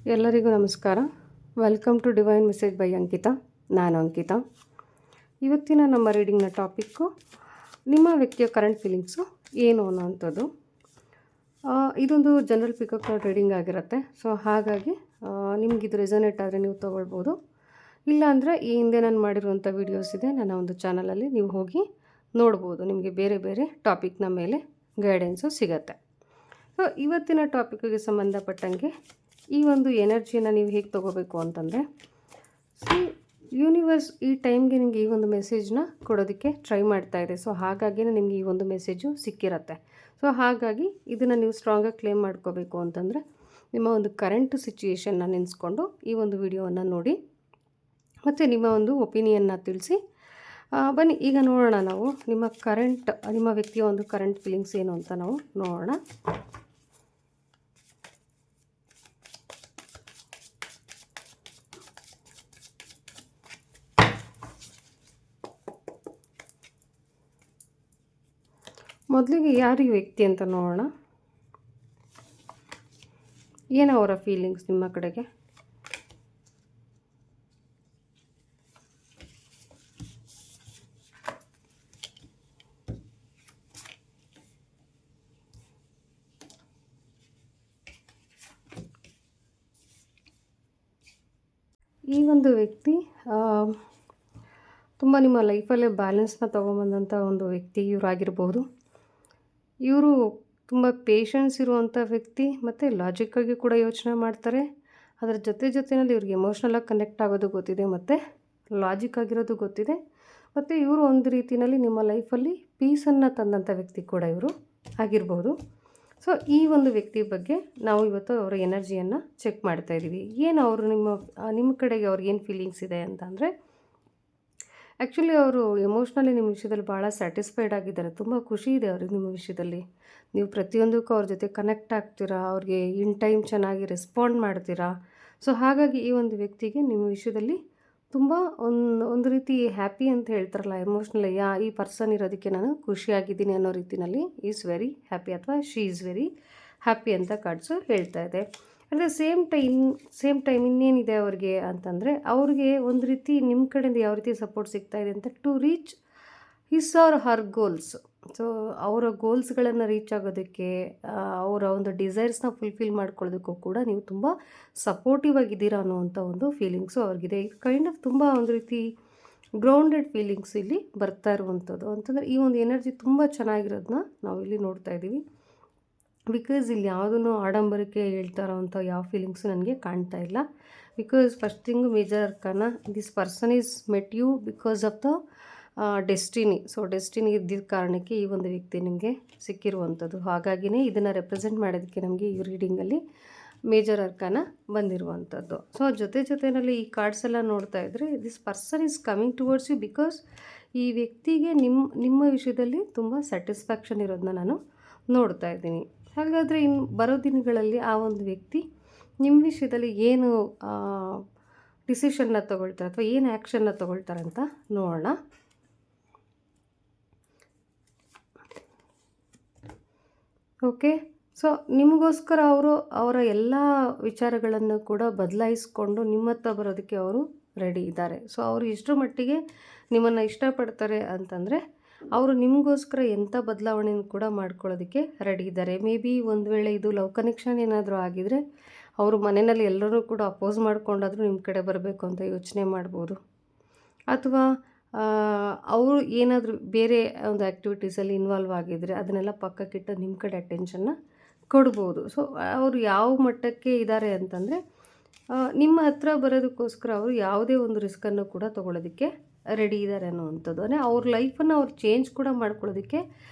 ಎಲ್ಲರಿಗೂ ನಮಸ್ಕಾರ. Welcome to divine message by Ankita. ನಾನು ಅಂಕಿತಾ. ಇವತ್ತಿನ ನಮ್ಮ ರೀಡಿಂಗ್ನ ಟಾಪಿಕ್ಕು ನಿಮ್ಮ ವ್ಯಕ್ತಿಯ ಕರೆಂಟ್ ಫೀಲಿಂಗ್ಸು ಏನು ಅನ್ನೋವಂಥದ್ದು. ಇದೊಂದು ಜನರಲ್ ಪಿಕಪ್ ಕಾರ್ಡ್ ರೀಡಿಂಗ್ ಆಗಿರುತ್ತೆ. ಸೊ ಹಾಗಾಗಿ ನಿಮ್ಗೆ ಇದು ರೆಸನೇಟ್ ಆದರೆ ನೀವು ತೊಗೊಳ್ಬೋದು. ಇಲ್ಲಾಂದರೆ ಈ ಹಿಂದೆ ನಾನು ಮಾಡಿರುವಂಥ ವೀಡಿಯೋಸ್ ಇದೆ ನನ್ನ ಒಂದು ಚಾನಲಲ್ಲಿ, ನೀವು ಹೋಗಿ ನೋಡ್ಬೋದು. ನಿಮಗೆ ಬೇರೆ ಬೇರೆ ಟಾಪಿಕ್ನ ಮೇಲೆ ಗೈಡೆನ್ಸು ಸಿಗತ್ತೆ. ಸೊ ಇವತ್ತಿನ ಟಾಪಿಕ್ಗೆ ಸಂಬಂಧಪಟ್ಟಂಗೆ ಈ ಒಂದು ಎನರ್ಜಿಯನ್ನು ನೀವು ಹೇಗೆ ತೊಗೋಬೇಕು ಅಂತಂದರೆ, ಯೂನಿವರ್ಸ್ ಈ ಟೈಮ್ಗೆ ನಿಮಗೆ ಈ ಒಂದು ಮೆಸೇಜ್ನ ಕೊಡೋದಕ್ಕೆ ಟ್ರೈ ಮಾಡ್ತಾ ಇದೆ. ಸೊ ಹಾಗಾಗಿನೇ ನಿಮಗೆ ಈ ಒಂದು ಮೆಸೇಜು ಸಿಕ್ಕಿರತ್ತೆ. ಸೊ ಹಾಗಾಗಿ ಇದನ್ನು ನೀವು ಸ್ಟ್ರಾಂಗಾಗಿ ಕ್ಲೇಮ್ ಮಾಡ್ಕೋಬೇಕು ಅಂತಂದರೆ ನಿಮ್ಮ ಒಂದು ಕರೆಂಟ್ ಸಿಚುಯೇಷನ್ನ ನೆನೆಸ್ಕೊಂಡು ಈ ಒಂದು ವಿಡಿಯೋವನ್ನು ನೋಡಿ ಮತ್ತು ನಿಮ್ಮ ಒಂದು ಒಪಿನಿಯನ್ನ ತಿಳಿಸಿ. ಬನ್ನಿ ಈಗ ನೋಡೋಣ ನಾವು ನಿಮ್ಮ ವ್ಯಕ್ತಿಯ ಒಂದು ಕರೆಂಟ್ ಫೀಲಿಂಗ್ಸ್ ಏನು ಅಂತ ನಾವು ನೋಡೋಣ. ಮೊದಲಿಗೆ ಯಾರು ಈ ವ್ಯಕ್ತಿ ಅಂತ ನೋಡೋಣ. ಏನು ಅವರ ಫೀಲಿಂಗ್ಸ್ ನಿಮ್ಮ ಕಡೆಗೆ? ಈ ಒಂದು ವ್ಯಕ್ತಿ ತುಂಬ ನಿಮ್ಮ ಲೈಫಲ್ಲೇ ಬ್ಯಾಲೆನ್ಸ್ನ ತೊಗೊಂಬಂದಂಥ ಒಂದು ವ್ಯಕ್ತಿ ಇವರಾಗಿರ್ಬೋದು. ಇವರು ತುಂಬ ಪೇಷನ್ಸ್ ಇರುವಂಥ ವ್ಯಕ್ತಿ ಮತ್ತು ಲಾಜಿಕ್ಕಾಗಿ ಕೂಡ ಯೋಚನೆ ಮಾಡ್ತಾರೆ. ಅದರ ಜೊತೆಯಲ್ಲಿ ಇವ್ರಿಗೆ ಎಮೋಷ್ನಲಾಗಿ ಕನೆಕ್ಟ್ ಆಗೋದು ಗೊತ್ತಿದೆ ಮತ್ತು ಲಾಜಿಕ್ ಆಗಿರೋದು ಗೊತ್ತಿದೆ. ಮತ್ತು ಇವರು ಒಂದು ರೀತಿಯಲ್ಲಿ ನಿಮ್ಮ ಲೈಫಲ್ಲಿ ಪೀಸನ್ನು ತಂದಂಥ ವ್ಯಕ್ತಿ ಕೂಡ ಇವರು ಆಗಿರ್ಬೋದು. ಸೊ ಈ ಒಂದು ವ್ಯಕ್ತಿ ಬಗ್ಗೆ ನಾವು ಇವತ್ತು ಅವರ ಎನರ್ಜಿಯನ್ನು ಚೆಕ್ ಮಾಡ್ತಾಯಿದ್ದೀವಿ. ಏನು ಅವರು ನಿಮ್ಮ ಕಡೆಗೆ ಅವ್ರಿಗೇನು ಫೀಲಿಂಗ್ಸ್ ಇದೆ ಅಂತ ಅಂದರೆ, ಆ್ಯಕ್ಚುಲಿ ಅವರು ಎಮೋಷ್ನಲಿ ನಿಮ್ಮ ವಿಷಯದಲ್ಲಿ ಭಾಳ ಸ್ಯಾಟಿಸ್ಫೈಡ್ ಆಗಿದ್ದಾರೆ. ತುಂಬ ಖುಷಿ ಇದೆ ಅವ್ರಿಗೆ ನಿಮ್ಮ ವಿಷಯದಲ್ಲಿ. ನೀವು ಪ್ರತಿಯೊಂದಕ್ಕೂ ಅವ್ರ ಜೊತೆ ಕನೆಕ್ಟ್ ಆಗ್ತೀರಾ, ಅವ್ರಿಗೆ ಇನ್ ಟೈಮ್ ಚೆನ್ನಾಗಿ ರೆಸ್ಪಾಂಡ್ ಮಾಡ್ತೀರಾ. ಸೊ ಹಾಗಾಗಿ ಈ ಒಂದು ವ್ಯಕ್ತಿಗೆ ನಿಮ್ಮ ವಿಷಯದಲ್ಲಿ ತುಂಬ ಒಂದು ರೀತಿ ಹ್ಯಾಪಿ ಅಂತ ಹೇಳ್ತಾರಲ್ಲ, ಎಮೋಷ್ನಲಿ ಈ ಪರ್ಸನ್ ಇರೋದಕ್ಕೆ ನಾನು ಖುಷಿಯಾಗಿದ್ದೀನಿ ಅನ್ನೋ ರೀತಿಯಲ್ಲಿ ಈಸ್ ವೆರಿ ಹ್ಯಾಪಿ ಅಥವಾ ಶಿ ಈಸ್ ವೆರಿ ಹ್ಯಾಪಿ ಅಂತ ಕಾರ್ಡ್ಸು ಹೇಳ್ತಾ ಇದೆ. ಅಟ್ ದ ಸೇಮ್ ಟೈಮ್ ಇನ್ನೇನಿದೆ ಅವ್ರಿಗೆ ಅಂತಂದರೆ, ಅವ್ರಿಗೆ ಒಂದು ರೀತಿ ನಿಮ್ಮ ಕಡೆಯಿಂದ ಯಾವ ರೀತಿ ಸಪೋರ್ಟ್ ಸಿಗ್ತಾಯಿದೆ ಅಂತ, to reach his or her goals. So ಅವರ ಗೋಲ್ಸ್ಗಳನ್ನು ರೀಚ್ ಆಗೋದಕ್ಕೆ, ಅವರ ಒಂದು ಡಿಸೈರ್ಸ್ನ ಫುಲ್ಫಿಲ್ ಮಾಡ್ಕೊಳ್ಳೋದಕ್ಕೂ ಕೂಡ ನೀವು ತುಂಬ ಸಪೋರ್ಟಿವ್ ಆಗಿದ್ದೀರಾ ಅನ್ನೋವಂಥ ಒಂದು ಫೀಲಿಂಗ್ಸು ಅವ್ರಿಗಿದೆ. ಕೈಂಡ್ ಆಫ್ ತುಂಬ ಒಂದು ರೀತಿ ಗ್ರೌಂಡೆಡ್ ಫೀಲಿಂಗ್ಸ್ ಇಲ್ಲಿ ಬರ್ತಾ ಇರುವಂಥದ್ದು ಅಂತಂದರೆ, ಈ ಒಂದು ಎನರ್ಜಿ ತುಂಬ ಚೆನ್ನಾಗಿರೋದನ್ನ ನಾವು ಇಲ್ಲಿ ನೋಡ್ತಾ ಇದ್ದೀವಿ. ಬಿಕಾಸ್ ಇಲ್ಲಿ ಯಾವುದೂ ಆಡಂಬರಕ್ಕೆ ಹೇಳ್ತಾ ಇರೋವಂಥ ಯಾವ ಫೀಲಿಂಗ್ಸು ನನಗೆ ಕಾಣ್ತಾ ಇಲ್ಲ. Because first thing major arcana, this person is met you because of the destiny. So destiny ಇದ್ದಿದ್ದ ಕಾರಣಕ್ಕೆ ಈ ಒಂದು ವ್ಯಕ್ತಿ ನಿಮಗೆ ಸಿಕ್ಕಿರುವಂಥದ್ದು. ಹಾಗಾಗಿನೇ ಇದನ್ನು ರೆಪ್ರೆಸೆಂಟ್ ಮಾಡೋದಕ್ಕೆ ನಮಗೆ ಈ ರೀಡಿಂಗಲ್ಲಿ ಮೇಜರ್ ಅರ್ಕಾನ ಬಂದಿರುವಂಥದ್ದು. ಸೊ ಜೊತೆಯಲ್ಲಿ ಈ ಕಾರ್ಡ್ಸ್ ಎಲ್ಲ ನೋಡ್ತಾ ಇದ್ದರೆ, this person is coming towards you because ಈ ವ್ಯಕ್ತಿಗೆ ನಿಮ್ಮ ವಿಷಯದಲ್ಲಿ ತುಂಬ ಸ್ಯಾಟಿಸ್ಫ್ಯಾಕ್ಷನ್ ಇರೋದನ್ನ ನಾನು ನೋಡ್ತಾ ಇದ್ದೀನಿ. ಹಾಗಾದರೆ ಇನ್ನು ಬರೋ ದಿನಗಳಲ್ಲಿ ಆ ಒಂದು ವ್ಯಕ್ತಿ ನಿಮ್ಮ ವಿಷಯದಲ್ಲಿ ಏನು ಡಿಸಿಷನ್ನ ತೊಗೊಳ್ತಾರೆ ಅಥವಾ ಏನು ಆ್ಯಕ್ಷನ್ನ ತೊಗೊಳ್ತಾರೆ ಅಂತ ನೋಡೋಣ. ಓಕೆ, ಸೊ ನಿಮಗೋಸ್ಕರ ಅವರ ಎಲ್ಲ ವಿಚಾರಗಳನ್ನು ಕೂಡ ಬದಲಾಯಿಸ್ಕೊಂಡು ನಿಮ್ಮತ್ತ ಬರೋದಕ್ಕೆ ಅವರು ರೆಡಿ ಇದ್ದಾರೆ. ಸೊ ಅವರು ಎಷ್ಟರ ಮಟ್ಟಿಗೆ ನಿಮ್ಮನ್ನು ಇಷ್ಟಪಡ್ತಾರೆ ಅಂತಂದರೆ, ಅವರು ನಿಮಗೋಸ್ಕರ ಎಂಥ ಬದಲಾವಣೆಯನ್ನು ಕೂಡ ಮಾಡ್ಕೊಳ್ಳೋದಕ್ಕೆ ರೆಡಿ ಇದ್ದಾರೆ. ಮೇ ಬಿ ಒಂದು ವೇಳೆ ಇದು ಲವ್ ಕನೆಕ್ಷನ್ ಏನಾದರೂ ಆಗಿದರೆ, ಅವರು ಮನೆಯಲ್ಲಿ ಎಲ್ಲರೂ ಕೂಡ ಅಪೋಸ್ ಮಾಡ್ಕೊಂಡಾದರೂ ನಿಮ್ಮ ಕಡೆ ಬರಬೇಕು ಅಂತ ಯೋಚನೆ ಮಾಡ್ಬೋದು. ಅಥವಾ ಅವರು ಏನಾದರೂ ಬೇರೆ ಒಂದು ಆ್ಯಕ್ಟಿವಿಟೀಸಲ್ಲಿ ಇನ್ವಾಲ್ವ್ ಆಗಿದ್ದರೆ ಅದನ್ನೆಲ್ಲ ಪಕ್ಕಕ್ಕಿಟ್ಟು ನಿಮ್ಮ ಕಡೆ ಅಟೆನ್ಷನ್ನ ಕೊಡ್ಬೋದು. ಸೊ ಅವರು ಯಾವ ಮಟ್ಟಕ್ಕೆ ಇದ್ದಾರೆ ಅಂತಂದರೆ, ನಿಮ್ಮ ಹತ್ರ ಬರೋದಕ್ಕೋಸ್ಕರ ಅವರು ಯಾವುದೇ ಒಂದು ರಿಸ್ಕನ್ನು ಕೂಡ ತೊಗೊಳೋದಕ್ಕೆ ರೆಡಿ ಇದ್ದಾರೆ ಅನ್ನುವಂಥದ್ದು. ಅಂದರೆ ಅವ್ರ ಲೈಫನ್ನು ಅವ್ರು ಚೇಂಜ್ ಕೂಡ ಮಾಡ್ಕೊಳ್ಳೋದಕ್ಕೆ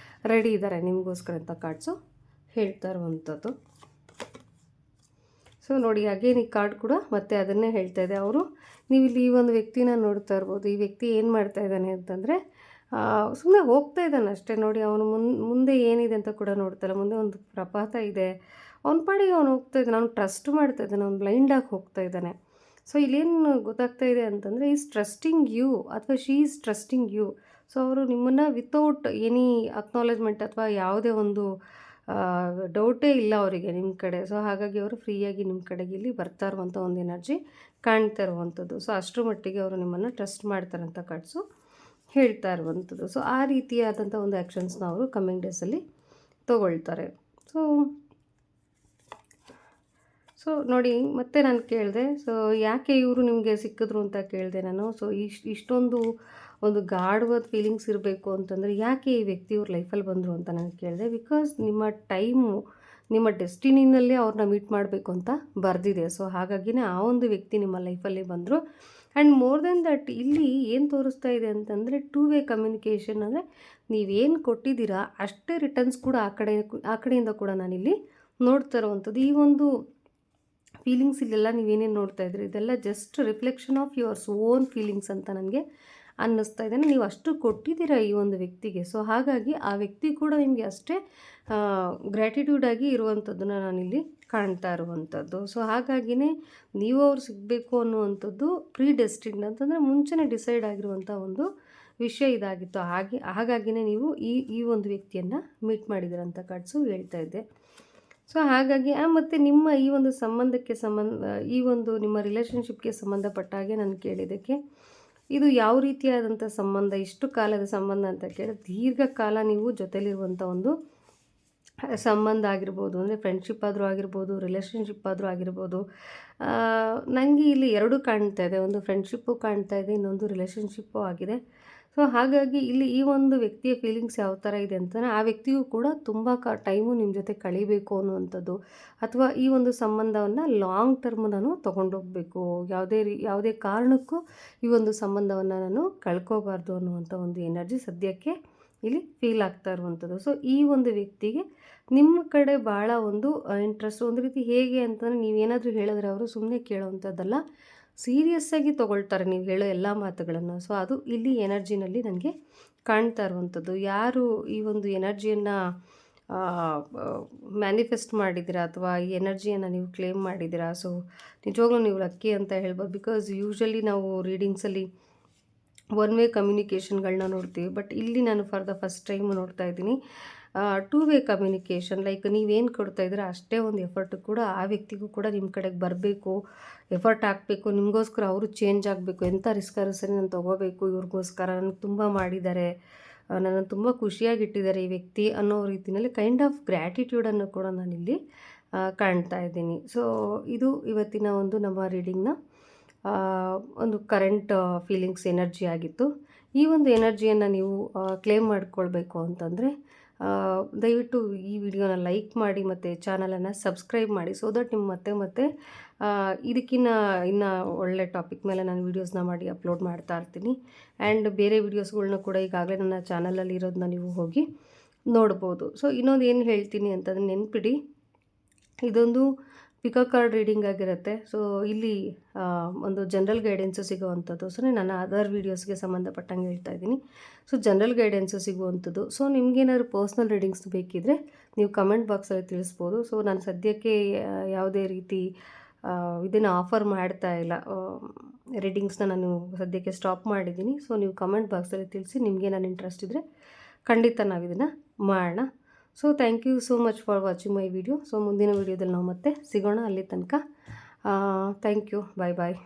ರೆಡಿ ಇದ್ದಾರೆ ನಿಮಗೋಸ್ಕರ ಅಂತ ಕಾರ್ಡ್ಸು ಹೇಳ್ತಾ ಇರುವಂಥದ್ದು. ಸೊ ನೋಡಿ, ಅಗೇನ್ ಈ ಕಾರ್ಡ್ ಕೂಡ ಮತ್ತೆ ಅದನ್ನೇ ಹೇಳ್ತಾ ಇದೆ. ನೀವು ಇಲ್ಲಿ ಈ ಒಂದು ವ್ಯಕ್ತಿನ ನೋಡ್ತಾ ಇರ್ಬೋದು. ಈ ವ್ಯಕ್ತಿ ಏನು ಮಾಡ್ತಾ ಇದ್ದಾನೆ ಅಂತಂದರೆ, ಸುಮ್ಮನೆ ಹೋಗ್ತಾ ಇದ್ದಾನೆ ಅಷ್ಟೇ. ನೋಡಿ, ಅವನು ಮುಂದೆ ಏನಿದೆ ಅಂತ ಕೂಡ ನೋಡ್ತಾಯಿಲ್ಲ. ಮುಂದೆ ಒಂದು ಪ್ರಪಾತ ಇದೆ, ಅವನ ಪಾಡಿಗೆ ಅವನು ಹೋಗ್ತಾ ಇದ್ದಾನೆ. ಅವ್ನು ಟ್ರಸ್ಟ್ ಮಾಡ್ತಾ ಇದ್ದಾನೆ, ಅವ್ನು ಬ್ಲೈಂಡಾಗಿ ಹೋಗ್ತಾ ಇದ್ದಾನೆ. ಸೊ ಇಲ್ಲೇನು ಗೊತ್ತಾಗ್ತಾ ಇದೆ ಅಂತಂದರೆ, ಈಸ್ ಟ್ರಸ್ಟಿಂಗ್ ಯು ಅಥವಾ she is trusting you. So ಅವರು ನಿಮ್ಮನ್ನು ವಿತೌಟ್ ಎನಿ ಅಕ್ನಾಲೇಜ್ಮೆಂಟ್ ಅಥವಾ ಯಾವುದೇ ಒಂದು ಡೌಟೇ ಇಲ್ಲ ಅವರಿಗೆ ನಿಮ್ಮ ಕಡೆ. ಸೊ ಹಾಗಾಗಿ ಅವರು ಫ್ರೀಯಾಗಿ ನಿಮ್ಮ ಕಡೆಗೆ ಇಲ್ಲಿ ಬರ್ತಾ ಇರುವಂಥ ಒಂದು ಎನರ್ಜಿ ಕಾಣ್ತಾ ಇರುವಂಥದ್ದು. ಸೊ ಅಷ್ಟರ ಮಟ್ಟಿಗೆ ಅವರು ನಿಮ್ಮನ್ನು ಟ್ರಸ್ಟ್ ಮಾಡ್ತಾರೆ ಅಂತ ಕಾರ್ಡ್ಸು ಹೇಳ್ತಾ ಇರುವಂಥದ್ದು. ಸೊ ಆ ರೀತಿಯಾದಂಥ ಒಂದು ಆ್ಯಕ್ಷನ್ಸ್ನ ಅವರು ಕಮ್ಮಿಂಗ್ ಡೇಸಲ್ಲಿ ತೊಗೊಳ್ತಾರೆ. ಸೊ ಸೊ ನೋಡಿ, ಮತ್ತೆ ನಾನು ಕೇಳಿದೆ, ಸೊ ಯಾಕೆ ಇವರು ನಿಮಗೆ ಸಿಕ್ಕಿದ್ರು ಅಂತ ಕೇಳಿದೆ ನಾನು. ಸೊ ಇಷ್ಟೊಂದು ಒಂದು ಗಾಢವಾದ ಫೀಲಿಂಗ್ಸ್ ಇರಬೇಕು ಅಂತಂದರೆ ಯಾಕೆ ಈ ವ್ಯಕ್ತಿ ಇವ್ರ ಲೈಫಲ್ಲಿ ಬಂದರು ಅಂತ ನಾನು ಕೇಳಿದೆ. ಬಿಕಾಸ್ ನಿಮ್ಮ ಟೈಮು, ನಿಮ್ಮ ಡೆಸ್ಟಿನಿನಲ್ಲೇ ಅವ್ರನ್ನ ಮೀಟ್ ಮಾಡಬೇಕು ಅಂತ ಬರೆದಿದೆ. ಸೊ ಹಾಗಾಗಿನೇ ಆ ಒಂದು ವ್ಯಕ್ತಿ ನಿಮ್ಮ ಲೈಫಲ್ಲಿ ಬಂದರು. ಆ್ಯಂಡ್ ಮೋರ್ ದೆನ್ ದಟ್ ಇಲ್ಲಿ ಏನು ತೋರಿಸ್ತಾ ಇದೆ ಅಂತಂದರೆ ಟೂ ವೇ ಕಮ್ಯುನಿಕೇಷನ್. ಅಂದರೆ ನೀವೇನು ಕೊಟ್ಟಿದ್ದೀರಾ ಅಷ್ಟೇ ರಿಟರ್ನ್ಸ್ ಕೂಡ ಆ ಕಡೆಯಿಂದ ಕೂಡ ನಾನಿಲ್ಲಿ ನೋಡ್ತಾ ಇರುವಂಥದ್ದು. ಈ ಒಂದು ಫೀಲಿಂಗ್ಸ್ ಇಲ್ಲೆಲ್ಲ ನೀವೇನೇನು ನೋಡ್ತಾ ಇದ್ರಿ ಇದೆಲ್ಲ just reflection of yours own feelings ಅಂತ ನನಗೆ ಅನ್ನಿಸ್ತಾ ಇದೆ. ನೀವು ಅಷ್ಟು ಕೊಟ್ಟಿದ್ದೀರಾ ಈ ಒಂದು ವ್ಯಕ್ತಿಗೆ. ಸೊ ಹಾಗಾಗಿ ಆ ವ್ಯಕ್ತಿ ಕೂಡ ನಿಮಗೆ ಅಷ್ಟೇ ಗ್ರ್ಯಾಟಿಟ್ಯೂಡ್ ಆಗಿ ಇರುವಂಥದ್ದನ್ನು ನಾನಿಲ್ಲಿ ಕಾಣ್ತಾ ಇರುವಂಥದ್ದು. ಸೊ ಹಾಗಾಗಿನೇ ನೀವು ಅವ್ರು ಸಿಗಬೇಕು ಅನ್ನುವಂಥದ್ದು ಪ್ರೀ ಡೆಸ್ಟಿನ್ಡ್ ಅಂತಂದರೆ ಮುಂಚೆನೇ ಡಿಸೈಡ್ ಆಗಿರುವಂಥ ಒಂದು ವಿಷಯ ಇದಾಗಿತ್ತು. ಹಾಗಾಗಿನೇ ನೀವು ಈ ಒಂದು ವ್ಯಕ್ತಿಯನ್ನು ಮೀಟ್ ಮಾಡಿದ್ದೀರಂತ ಕಾರ್ಡ್ಸು ಹೇಳ್ತಾ ಇದ್ದೆ. ಸೊ ಹಾಗಾಗಿ ಮತ್ತು ನಿಮ್ಮ ಈ ಒಂದು ಸಂಬಂಧಕ್ಕೆ ಈ ಒಂದು ನಿಮ್ಮ ರಿಲೇಷನ್ಶಿಪ್ಗೆ ಸಂಬಂಧಪಟ್ಟ ಹಾಗೆ ನಾನು ಕೇಳಿದ್ದಕ್ಕೆ ಇದು ಯಾವ ರೀತಿಯಾದಂಥ ಸಂಬಂಧ, ಇಷ್ಟು ಕಾಲದ ಸಂಬಂಧ ಅಂತ ಕೇಳಿದ್ರೆ ದೀರ್ಘಕಾಲ ನೀವು ಜೊತೆಲಿರುವಂಥ ಒಂದು ಸಂಬಂಧ ಆಗಿರ್ಬೋದು. ಅಂದರೆ ಫ್ರೆಂಡ್ಶಿಪ್ ಆದರೂ ಆಗಿರ್ಬೋದು, ರಿಲೇಷನ್ಶಿಪ್ ಆದರೂ ಆಗಿರ್ಬೋದು. ನನಗೆ ಇಲ್ಲಿ ಎರಡೂ ಕಾಣ್ತಾ ಇದೆ, ಒಂದು ಫ್ರೆಂಡ್ಶಿಪ್ಪು ಕಾಣ್ತಾ ಇದೆ, ಇನ್ನೊಂದು ರಿಲೇಷನ್ಶಿಪ್ಪು ಆಗಿದೆ. ಸೊ ಹಾಗಾಗಿ ಇಲ್ಲಿ ಈ ಒಂದು ವ್ಯಕ್ತಿಯ ಫೀಲಿಂಗ್ಸ್ ಯಾವ ಥರ ಇದೆ ಅಂತಂದರೆ ಆ ವ್ಯಕ್ತಿಯೂ ಕೂಡ ತುಂಬ ಟೈಮು ನಿಮ್ಮ ಜೊತೆ ಕಳಿಬೇಕು ಅನ್ನುವಂಥದ್ದು, ಅಥವಾ ಈ ಒಂದು ಸಂಬಂಧವನ್ನು ಲಾಂಗ್ ಟರ್ಮ್ ನಾನು ತೊಗೊಂಡೋಗ್ಬೇಕು, ಯಾವುದೇ ಕಾರಣಕ್ಕೂ ಈ ಒಂದು ಸಂಬಂಧವನ್ನು ನಾನು ಕಳ್ಕೋಬಾರ್ದು ಅನ್ನುವಂಥ ಒಂದು ಎನರ್ಜಿ ಸದ್ಯಕ್ಕೆ ಇಲ್ಲಿ ಫೀಲ್ ಆಗ್ತಾ ಇರುವಂಥದ್ದು. ಸೊ ಈ ಒಂದು ವ್ಯಕ್ತಿಗೆ ನಿಮ್ಮ ಕಡೆ ಭಾಳ ಒಂದು ಇಂಟ್ರೆಸ್ಟ್. ಒಂದು ರೀತಿ ಹೇಗೆ ಅಂತಂದರೆ ನೀವೇನಾದರೂ ಹೇಳಿದ್ರೆ ಅವರು ಸುಮ್ಮನೆ ಕೇಳೋವಂಥದ್ದಲ್ಲ, ಸೀರಿಯಸ್ಸಾಗಿ ತೊಗೊಳ್ತಾರೆ ನೀವು ಹೇಳೋ ಎಲ್ಲ ಮಾತುಗಳನ್ನು. ಸೊ ಅದು ಇಲ್ಲಿ ಎನರ್ಜಿನಲ್ಲಿ ನನಗೆ ಕಾಣ್ತಾ ಇರುವಂಥದ್ದು. ಯಾರು ಈ ಒಂದು ಎನರ್ಜಿಯನ್ನು ಮ್ಯಾನಿಫೆಸ್ಟ್ ಮಾಡಿದ್ದೀರಾ ಅಥವಾ ಈ ಎನರ್ಜಿಯನ್ನು ನೀವು ಕ್ಲೇಮ್ ಮಾಡಿದ್ದೀರಾ, ಸೊ ನಿಜವಾಗ್ಲೂ ನೀವು ಲಕ್ಕಿ ಅಂತ ಹೇಳ್ಬೋದು. ಬಿಕಾಸ್ ಯೂಶ್ವಲಿ ನಾವು ರೀಡಿಂಗ್ಸಲ್ಲಿ ಒನ್ ವೇ ಕಮ್ಯುನಿಕೇಷನ್ಗಳನ್ನ ನೋಡ್ತೀವಿ, ಬಟ್ ಇಲ್ಲಿ ನಾನು ಫಾರ್ ದ ಫಸ್ಟ್ ಟೈಮ್ ನೋಡ್ತಾ ಇದ್ದೀನಿ ಟೂ ವೇ ಕಮ್ಯುನಿಕೇಷನ್. ಲೈಕ್ ನೀವೇನು ಕೊಡ್ತಾ ಇದ್ದೀರಾ ಅಷ್ಟೇ ಒಂದು ಎಫರ್ಟ್ ಕೂಡ ಆ ವ್ಯಕ್ತಿಗೂ ಕೂಡ ನಿಮ್ಮ ಕಡೆಗೆ ಬರಬೇಕು, ಎಫರ್ಟ್ ಹಾಕಬೇಕು, ನಿಮಗೋಸ್ಕರ ಅವರು ಚೇಂಜ್ ಆಗಬೇಕು. ಎಂಥ ರಿಸ್ಕಾರು ಸರಿ ನಾನು ತೊಗೋಬೇಕು ಇವ್ರಿಗೋಸ್ಕರ, ನನಗೆ ತುಂಬ ಮಾಡಿದ್ದಾರೆ, ನನ್ನನ್ನು ತುಂಬ ಖುಷಿಯಾಗಿಟ್ಟಿದ್ದಾರೆ ಈ ವ್ಯಕ್ತಿ ಅನ್ನೋ ರೀತಿಯಲ್ಲಿ ಕೈಂಡ್ ಆಫ್ ಗ್ರ್ಯಾಟಿಟ್ಯೂಡನ್ನು ಕೂಡ ನಾನಿಲ್ಲಿ ಕಾಣ್ತಾ ಇದ್ದೀನಿ. ಸೊ ಇದು ಇವತ್ತಿನ ಒಂದು ನಮ್ಮ ರೀಡಿಂಗ್ನ ಒಂದು ಕರೆಂಟ್ ಫೀಲಿಂಗ್ಸ್ ಎನರ್ಜಿ ಆಗಿತ್ತು. ಈ ಒಂದು ಎನರ್ಜಿಯನ್ನು ನೀವು ಕ್ಲೇಮ್ ಮಾಡ್ಕೊಳ್ಬೇಕು ಅಂತಂದರೆ ದಯವಿಟ್ಟು ಈ ವಿಡಿಯೋನ ಲೈಕ್ ಮಾಡಿ ಮತ್ತು ಚಾನಲನ್ನು ಸಬ್ಸ್ಕ್ರೈಬ್ ಮಾಡಿ. ಸೊ ದಟ್ ನಿಮ್ಮ ಮತ್ತೆ ಇದಕ್ಕಿನ್ನ ಒಳ್ಳೆ ಟಾಪಿಕ್ ಮೇಲೆ ನಾನು ವೀಡಿಯೋಸ್ನ ಮಾಡಿ ಅಪ್ಲೋಡ್ ಮಾಡ್ತಾ ಇರ್ತೀನಿ. ಆ್ಯಂಡ್ ಬೇರೆ ವೀಡಿಯೋಸ್ಗಳ್ನ ಕೂಡ ಈಗಾಗಲೇ ನನ್ನ ಚಾನಲಲ್ಲಿ ಇರೋದನ್ನ ನೀವು ಹೋಗಿ ನೋಡ್ಬೋದು. ಸೊ ಇನ್ನೊಂದು ಏನು ಹೇಳ್ತೀನಿ ಅಂತಂದರೆ ನೆನ್ಪಿಡಿ, ಇದೊಂದು ಪಿಕೋ ಕಾರ್ಡ್ ರೀಡಿಂಗ್ ಆಗಿರುತ್ತೆ. ಸೊ ಇಲ್ಲಿ ಒಂದು ಜನರಲ್ ಗೈಡೆನ್ಸು ಸಿಗುವಂಥದ್ದು. ಸೊ ನಾನು ಅದರ್ ವೀಡಿಯೋಸ್ಗೆ ಸಂಬಂಧಪಟ್ಟಂಗೆ ಹೇಳ್ತಾ ಇದ್ದೀನಿ. ಸೊ ಜನರಲ್ ಗೈಡೆನ್ಸು ಸಿಗುವಂಥದ್ದು. ಸೊ ನಿಮಗೇನಾದ್ರು ಪರ್ಸ್ನಲ್ ರೀಡಿಂಗ್ಸ್ ಬೇಕಿದ್ದರೆ ನೀವು ಕಮೆಂಟ್ ಬಾಕ್ಸಲ್ಲಿ ತಿಳಿಸ್ಬೋದು. ಸೊ ನಾನು ಸದ್ಯಕ್ಕೆ ಯಾವುದೇ ರೀತಿ ಇದನ್ನು ಆಫರ್ ಮಾಡ್ತಾ ಇಲ್ಲ, ರೀಡಿಂಗ್ಸ್ನ ನಾನು ಸದ್ಯಕ್ಕೆ ಸ್ಟಾಪ್ ಮಾಡಿದ್ದೀನಿ. ಸೊ ನೀವು ಕಮೆಂಟ್ ಬಾಕ್ಸಲ್ಲಿ ತಿಳಿಸಿ, ನಿಮಗೆ ನಾನು ಇಂಟ್ರೆಸ್ಟ್ ಇದ್ದರೆ ಖಂಡಿತ ನಾವು ಇದನ್ನು ಮಾಡೋಣ. So thank you so much for watching my video. So ಮುಂದಿನ ವೀಡಿಯೋದಲ್ಲಿ ನಾವು ಮತ್ತೆ ಸಿಗೋಣ. ಅಲ್ಲಿ ತನಕ ಥ್ಯಾಂಕ್ ಯು, ಬಾಯ್ ಬಾಯ್.